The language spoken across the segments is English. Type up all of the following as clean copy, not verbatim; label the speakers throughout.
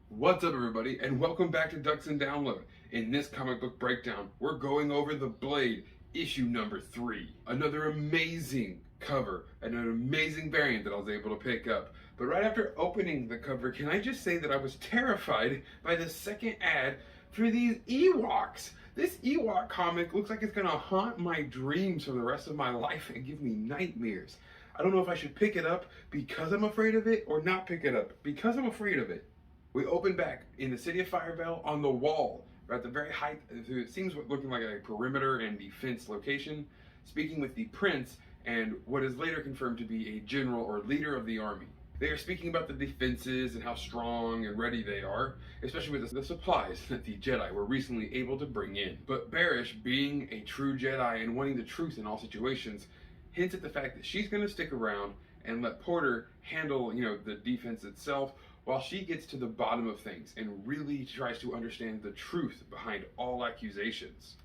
Speaker 1: What's up, everybody, and welcome back to Ducks and Download. In this comic book breakdown, we're going over The Blade, issue number 3. Another amazing cover and an amazing variant that I was able to pick up. But right after opening the cover, can I just say that I was terrified by the second ad for these Ewoks? This Ewok comic looks like it's gonna haunt my dreams for the rest of my life and give me nightmares. I don't know if I should pick it up because I'm afraid of it or not pick it up because I'm afraid of it. We open back in the city of Firevale on the wall, at the very height. It seems looking like a perimeter and defense location, speaking with the prince and what is later confirmed to be a general or leader of the army. They are speaking about the defenses and how strong and ready they are, especially with the supplies that the Jedi were recently able to bring in. But Barish, being a true Jedi and wanting the truth in all situations, hints at the fact that she's going to stick around and let Porter handle, the defense itself, while she gets to the bottom of things and really tries to understand the truth behind all accusations.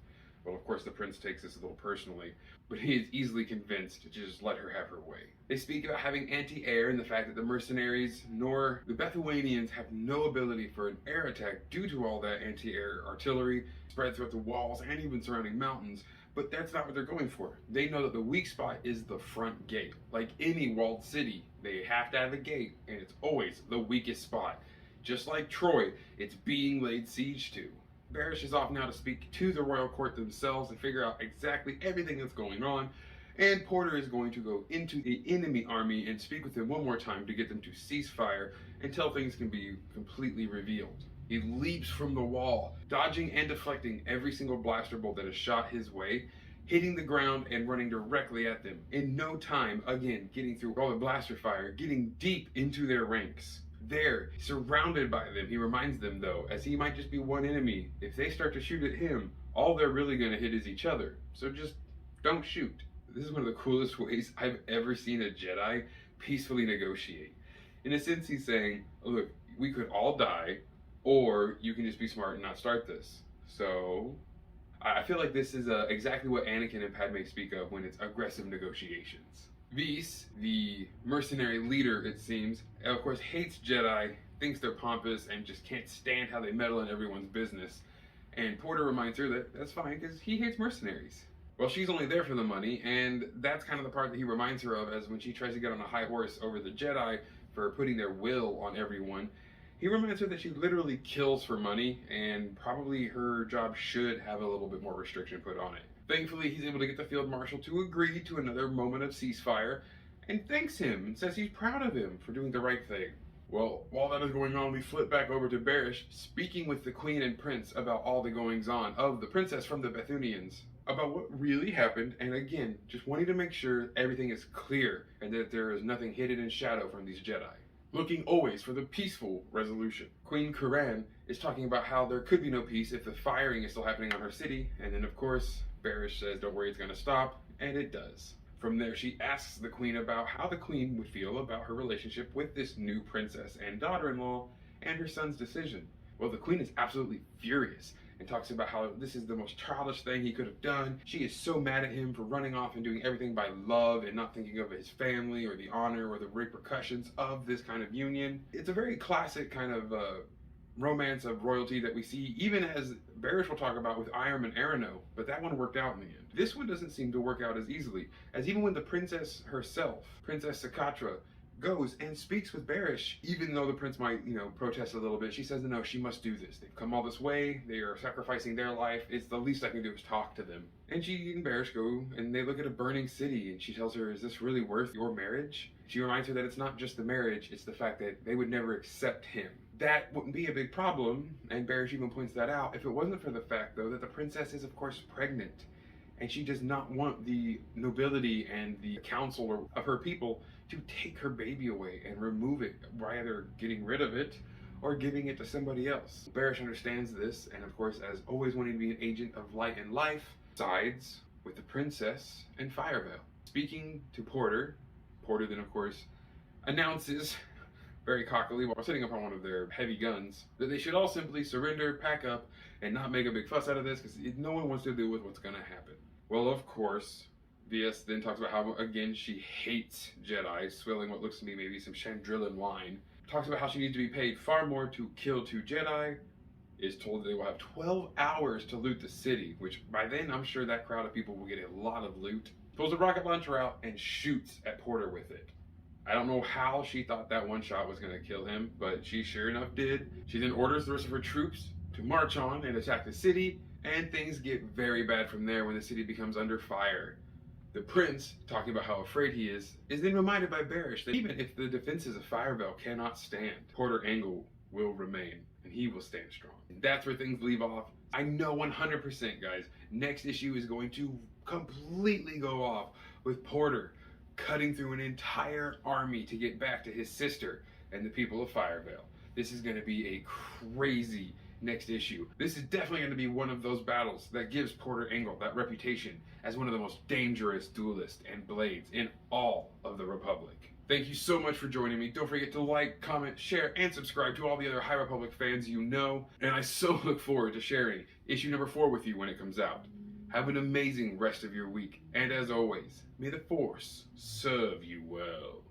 Speaker 1: Well, of course, the prince takes this a little personally, but he is easily convinced to just let her have her way. They speak about having anti-air and the fact that the mercenaries nor the Bethuanians have no ability for an air attack due to all that anti-air artillery spread throughout the walls and even surrounding mountains. But that's not what they're going for. They know that the weak spot is the front gate. Like any walled city, they have to have a gate, and it's always the weakest spot. Just like Troy, it's being laid siege to. Barish is off now to speak to the royal court themselves and figure out exactly everything that's going on. And Porter is going to go into the enemy army and speak with them one more time to get them to cease fire until things can be completely revealed. He leaps from the wall, dodging and deflecting every single blaster bolt that is shot his way, hitting the ground and running directly at them. In no time, again, getting through all the blaster fire, getting deep into their ranks. There, surrounded by them, he reminds them, though, as he might just be one enemy. If they start to shoot at him, all they're really going to hit is each other. So just don't shoot. This is one of the coolest ways I've ever seen a Jedi peacefully negotiate. In a sense, he's saying, look, we could all die, or you can just be smart and not start this. So I feel like this is exactly what Anakin and Padme speak of when it's aggressive negotiations. Vis, the mercenary leader, it seems, of course hates Jedi, thinks they're pompous, and just can't stand how they meddle in everyone's business. And Porter reminds her that that's fine because he hates mercenaries. Well, she's only there for the money, and that's kind of the part that he reminds her of, as when she tries to get on a high horse over the Jedi for putting their will on everyone. He reminds her that she literally kills for money, and probably her job should have a little bit more restriction put on it. Thankfully, he's able to get the field marshal to agree to another moment of ceasefire, and thanks him and says he's proud of him for doing the right thing. Well, while that is going on, we flip back over to Barish, speaking with the queen and prince about all the goings-on of the princess from the Bethunians, about what really happened, and again, just wanting to make sure everything is clear and that there is nothing hidden in shadow from these Jedi. Looking always for the peaceful resolution. Queen Karan is talking about how there could be no peace if the firing is still happening on her city, and then of course, Barish says don't worry, it's going to stop, and it does. From there, she asks the queen about how the queen would feel about her relationship with this new princess and daughter-in-law and her son's decision. Well, the queen is absolutely furious and talks about how this is the most childish thing he could have done. She is so mad at him for running off and doing everything by love and not thinking of his family or the honor or the repercussions of this kind of union. It's a very classic kind of romance of royalty that we see, even as Barish will talk about with Iram and Arano, but that one worked out in the end. This one doesn't seem to work out as easily, as even when the princess herself, Princess Sakatra, goes and speaks with Barish, even though the prince might, protest a little bit, she says, no, she must do this. They've come all this way, they are sacrificing their life, it's the least I can do is talk to them. And she and Barish go, and they look at a burning city, and she tells her, is this really worth your marriage? She reminds her that it's not just the marriage, it's the fact that they would never accept him. That wouldn't be a big problem, and Barish even points that out, if it wasn't for the fact, though, that the princess is, of course, pregnant. And she does not want the nobility and the council of her people to take her baby away and remove it, either getting rid of it or giving it to somebody else. Barish understands this, and of course, as always wanting to be an agent of light and life, sides with the princess and Firevale. Speaking to Porter, Porter then of course announces very cockily while sitting upon one of their heavy guns that they should all simply surrender, pack up, and not make a big fuss out of this because no one wants to deal with what's going to happen. Well, of course, Vis then talks about how, again, she hates Jedi, swilling what looks to me maybe some Chandrillan wine, talks about how she needs to be paid far more to kill 2 Jedi, is told that they will have 12 hours to loot the city, which by then I'm sure that crowd of people will get a lot of loot. Pulls a rocket launcher out and shoots at Porter with it. I don't know how she thought that one shot was going to kill him, but she sure enough did. She then orders the rest of her troops to march on and attack the city, and things get very bad from there when the city becomes under fire. The prince, talking about how afraid he is then reminded by Barish that even if the defenses of Firevale cannot stand, Porter Engle will remain, and he will stand strong. And that's where things leave off. I know 100%, guys, next issue is going to completely go off with Porter cutting through an entire army to get back to his sister and the people of Firevale. This is going to be a crazy next issue. This is definitely going to be one of those battles that gives Porter Engle that reputation as one of the most dangerous duelists and blades in all of the Republic. Thank you so much for joining me. Don't forget to like, comment, share, and subscribe to all the other High Republic fans you know. And I so look forward to sharing issue number 4 with you when it comes out. Have an amazing rest of your week. And as always, may the Force serve you well.